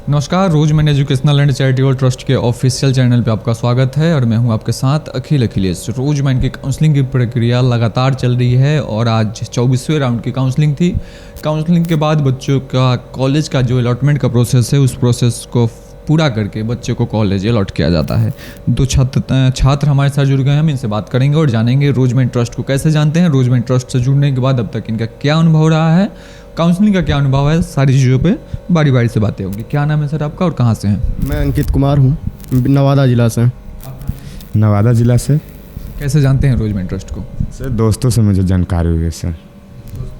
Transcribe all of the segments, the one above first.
नमस्कार, रोजमैन educational and charitable trust के official channel पे आपका स्वागत है और मैं हूं आपके साथ अखिलेश। रोजमैन की काउंसलिंग की प्रक्रिया लगातार चल रही है और आज 24वें राउंड की काउंसलिंग थी। काउंसलिंग के बाद बच्चों का कॉलेज का जो अलॉटमेंट का प्रोसेस है, उस प्रोसेस को पूरा करके बच्चे को कॉलेज अलॉट किया जाता है। दो छात्र हमारे साथ जुड़ गए हैं, हम इनसे बात करेंगे और जानेंगे रोजमैन ट्रस्ट को कैसे जानते हैं, रोजमैन ट्रस्ट से जुड़ने के बाद अब तक इनका क्या अनुभव रहा है, काउंसलिंग का क्या अनुभव है, सारी चीज़ों पे बारी बारी से बातें होंगी। क्या नाम है सर आपका और कहाँ से हैं? मैं अंकित कुमार हूँ, नवादा ज़िला से। नवादा ज़िला से। कैसे जानते हैं रोजमैन ट्रस्ट को? सर दोस्तों से मुझे जानकारी हुई है सर।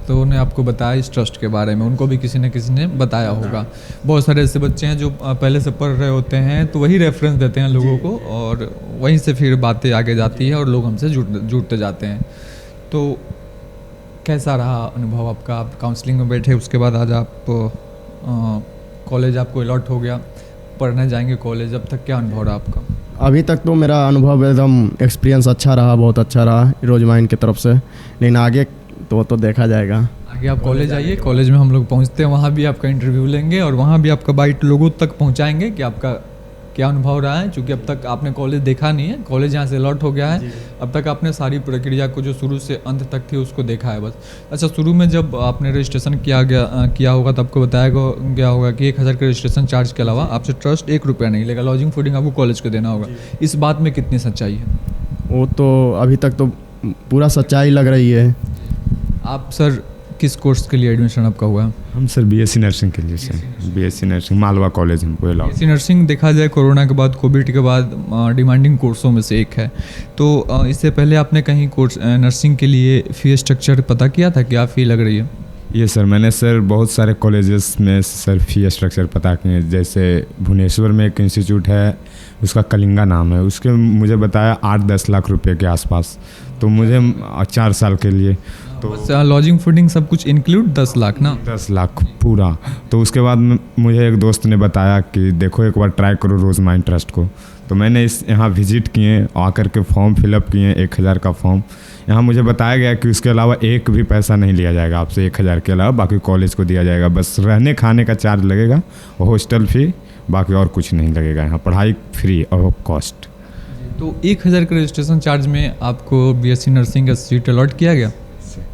तो उन्होंने आपको बताया इस ट्रस्ट के बारे में, उनको भी किसी ने बताया होगा। बहुत सारे ऐसे बच्चे हैं जो पहले से पढ़ रहे होते हैं तो वही रेफरेंस देते हैं लोगों को और वहीं से फिर बातें आगे जाती है और लोग हमसे जुड़ते जाते हैं। तो कैसा रहा अनुभव आपका? आप काउंसलिंग में बैठे, उसके बाद आज आप कॉलेज आपको अलॉट हो गया, पढ़ने जाएंगे कॉलेज, अब तक क्या अनुभव रहा आपका? अभी तक तो मेरा अनुभव एकदम एक्सपीरियंस अच्छा रहा, बहुत अच्छा रहा रोजमैन की तरफ से, लेकिन आगे तो देखा जाएगा। आगे आप कॉलेज आइए, कॉलेज में हम लोग पहुंचते हैं, वहाँ भी आपका इंटरव्यू लेंगे और वहाँ भी आपका बाइट लोगों तक पहुँचाएंगे कि आपका क्या अनुभव रहा है। क्योंकि अब तक आपने कॉलेज देखा नहीं है, कॉलेज यहाँ से अलॉट हो गया है, अब तक आपने सारी प्रक्रिया को जो शुरू से अंत तक थी उसको देखा है बस। अच्छा, शुरू में जब आपने रजिस्ट्रेशन किया होगा तो आपको बताया गया होगा कि 1000 के रजिस्ट्रेशन चार्ज के अलावा आपसे ट्रस्ट 1 रुपया नहीं लेगा, लॉजिंग फूडिंग आपको कॉलेज को देना होगा। इस बात में कितनी सच्चाई है? वो तो अभी तक तो पूरा सच्चाई लग रही है। आप सर किस कोर्स के लिए एडमिशन आपका हुआ है? हम सर बीएससी नर्सिंग के लिए sir, BSc nursing Malwa college हमको अलाउ। बीएससी नर्सिंग देखा जाए कोरोना के बाद, कोविड के बाद डिमांडिंग कोर्सों में से एक है। तो इससे पहले आपने कहीं कोर्स नर्सिंग के लिए फ़ी स्ट्रक्चर पता किया था, क्या फ़ी लग रही है? ये सर मैंने सर बहुत सारे कॉलेजेस में सर फ़ी स्ट्रक्चर पता किए। जैसे भुवनेश्वर में एक इंस्टीट्यूट है, उसका कलिंगा नाम है, उसके मुझे बताया 8-10 लाख रुपए के आसपास। तो मुझे 4 साल के लिए तो लॉजिंग फूडिंग सब कुछ इंक्लूड 10 लाख ना? 10 लाख पूरा। तो उसके बाद मुझे एक दोस्त ने बताया कि देखो एक बार ट्राई करो रोजमैन ट्रस्ट को। तो मैंने यहाँ विजिट किए, आकर के फॉर्म फिलअप किए, 1000 का फॉर्म। यहाँ मुझे बताया गया कि उसके अलावा एक भी पैसा नहीं लिया जाएगा आपसे, 1000 के अलावा बाकी कॉलेज को दिया जाएगा। बस रहने खाने का चार्ज लगेगा, हॉस्टल फी, बाकी और कुछ नहीं लगेगा। यहाँ पढ़ाई फ्री और कॉस्ट। तो 1000 के रजिस्ट्रेशन चार्ज में आपको बीएससी नर्सिंग का सीट अलॉट किया गया?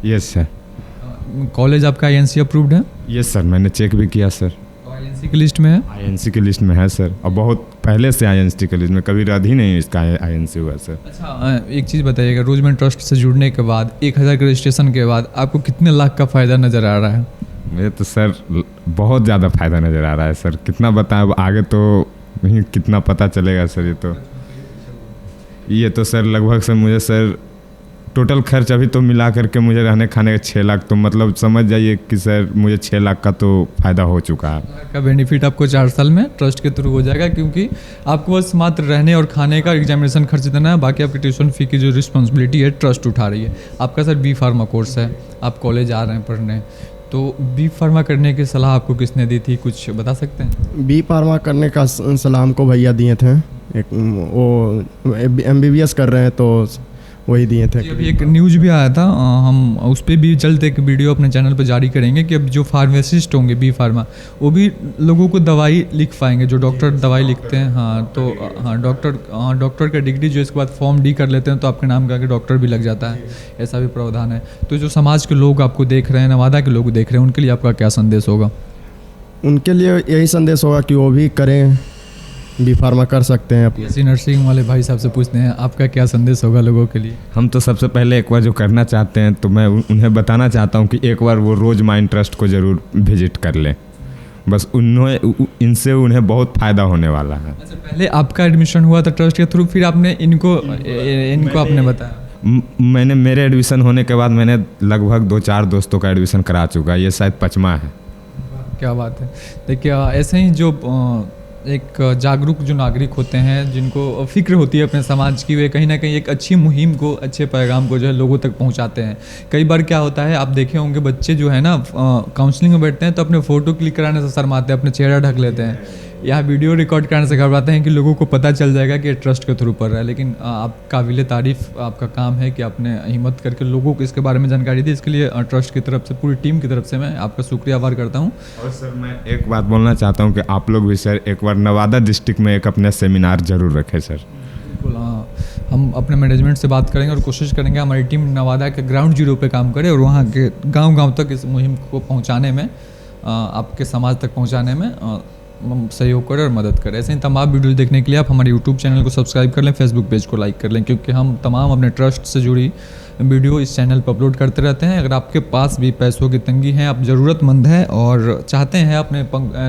Yes sir. कॉलेज आपका आईएनसी अप्रूव्ड है? यस सर, मैंने चेक भी किया सर। आईएनसी की लिस्ट में है? आईएनसी की लिस्ट में है सर, और बहुत पहले से आईएनसी की लिस्ट में, कभी रद्द ही नहीं इसका आईएनसी हुआ सर। अच्छा, एक चीज़ बताइएगा, रोजमैन ट्रस्ट से जुड़ने के बाद 1000 के रजिस्ट्रेशन के बाद आपको कितने लाख का फ़ायदा नज़र आ रहा है? मुझे तो सर बहुत ज़्यादा फ़ायदा नज़र आ रहा है सर। कितना बताएं, अब आगे तो नहीं कितना पता चलेगा सर। ये तो सर लगभग से मुझे सर टोटल खर्च अभी तो मिला करके मुझे रहने खाने का 6 लाख, तो मतलब समझ जाइए कि सर मुझे 6 लाख का तो फ़ायदा हो चुका है। का बेनिफिट आपको 4 साल में ट्रस्ट के थ्रू हो जाएगा, क्योंकि आपको बस मात्र रहने और खाने का एग्जामिनेशन खर्च देना है, बाकी आपकी ट्यूशन फ़ी की जो रिस्पॉन्सिबिलिटी है ट्रस्ट उठा रही है। आपका सर बी फार्मा कोर्स है, आप कॉलेज आ रहे हैं पढ़ने, तो बी फार्मा करने की सलाह आपको किसने दी थी, कुछ बता सकते हैं? बी फार्मा करने का सलाह हमको भैया दिए थे, वो MBBS कर रहे हैं तो वही दिए थे। अभी एक न्यूज़ भी आया था, हम उस पर भी जल्द एक वीडियो अपने चैनल पर जारी करेंगे कि अब जो फार्मासिस्ट होंगे बी फार्मा, वो भी लोगों को दवाई लिख पाएंगे, जो डॉक्टर दवाई लिखते हैं। हाँ, तो डॉक्टर का डिग्री जो इसके बाद फॉर्म डी कर लेते हैं तो आपके नाम का के डॉक्टर भी लग जाता है, ऐसा भी प्रावधान है। तो जो समाज के लोग आपको देख रहे हैं, नवादा के लोग देख रहे हैं, उनके लिए आपका क्या संदेश होगा? उनके लिए यही संदेश होगा कि वो भी करें, बी फार्मा कर सकते हैं। बीएससी नर्सिंग वाले भाई साहब से पूछते हैं, आपका क्या संदेश होगा लोगों के लिए? हम तो सबसे पहले एक बार जो करना चाहते हैं तो मैं उन्हें बताना चाहता हूं कि एक बार वो रोजमैन ट्रस्ट को ज़रूर विजिट कर लें। बस इनसे उन्हें बहुत फ़ायदा होने वाला है। अच्छा, पहले आपका एडमिशन हुआ था ट्रस्ट के थ्रू, फिर आपने इनको आपने बताया? मैंने मेरे एडमिशन होने के बाद मैंने लगभग 2-4 दोस्तों का एडमिशन करा चुका, ये शायद 5वां है। क्या बात है। देखिए, ऐसे ही जो एक जागरूक जो नागरिक होते हैं, जिनको फिक्र होती है अपने समाज की, वे कहीं ना कहीं एक अच्छी मुहिम को, अच्छे पैगाम को जो है लोगों तक पहुंचाते हैं। कई बार क्या होता है, आप देखे होंगे बच्चे जो है ना काउंसलिंग में बैठते हैं तो अपने फ़ोटो क्लिक कराने से शर्माते हैं, अपने चेहरा ढक लेते हैं। यह वीडियो रिकॉर्ड करने से घबराते हैं कि लोगों को पता चल जाएगा कि ये ट्रस्ट के थ्रू पढ़ रहा है, लेकिन आप काबिल तारीफ़ आपका काम है कि आपने हिम्मत करके लोगों को इसके बारे में जानकारी दी। इसके लिए ट्रस्ट की तरफ से, पूरी टीम की तरफ से मैं आपका शुक्रिया आभार करता हूँ। और सर मैं एक बात बोलना चाहता हूँ कि आप लोग भी सर एक बार नवादा डिस्ट्रिक्ट में एक अपना सेमिनार जरूर रखें सर। बिल्कुल, हाँ, हम अपने मैनेजमेंट से बात करेंगे और कोशिश करेंगे हमारी टीम नवादा के ग्राउंड जीरो पे काम करे और वहाँ के गांव-गांव तक इस मुहिम को पहुँचाने में, आपके समाज तक पहुँचाने में सहयोग करे और मदद करे। ऐसे ही तमाम वीडियो देखने के लिए आप हमारे यूट्यूब चैनल को सब्सक्राइब कर लें, फेसबुक पेज को लाइक कर लें, क्योंकि हम तमाम अपने ट्रस्ट से जुड़ी वीडियो इस चैनल पर अपलोड करते रहते हैं। अगर आपके पास भी पैसों की तंगी है, आप ज़रूरतमंद हैं और चाहते हैं अपने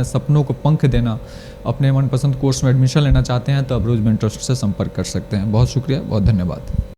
सपनों को पंख देना, अपने मनपसंद कोर्स में एडमिशन लेना चाहते हैं, तो आप रोजमैन ट्रस्ट से संपर्क कर सकते हैं। बहुत शुक्रिया, बहुत धन्यवाद।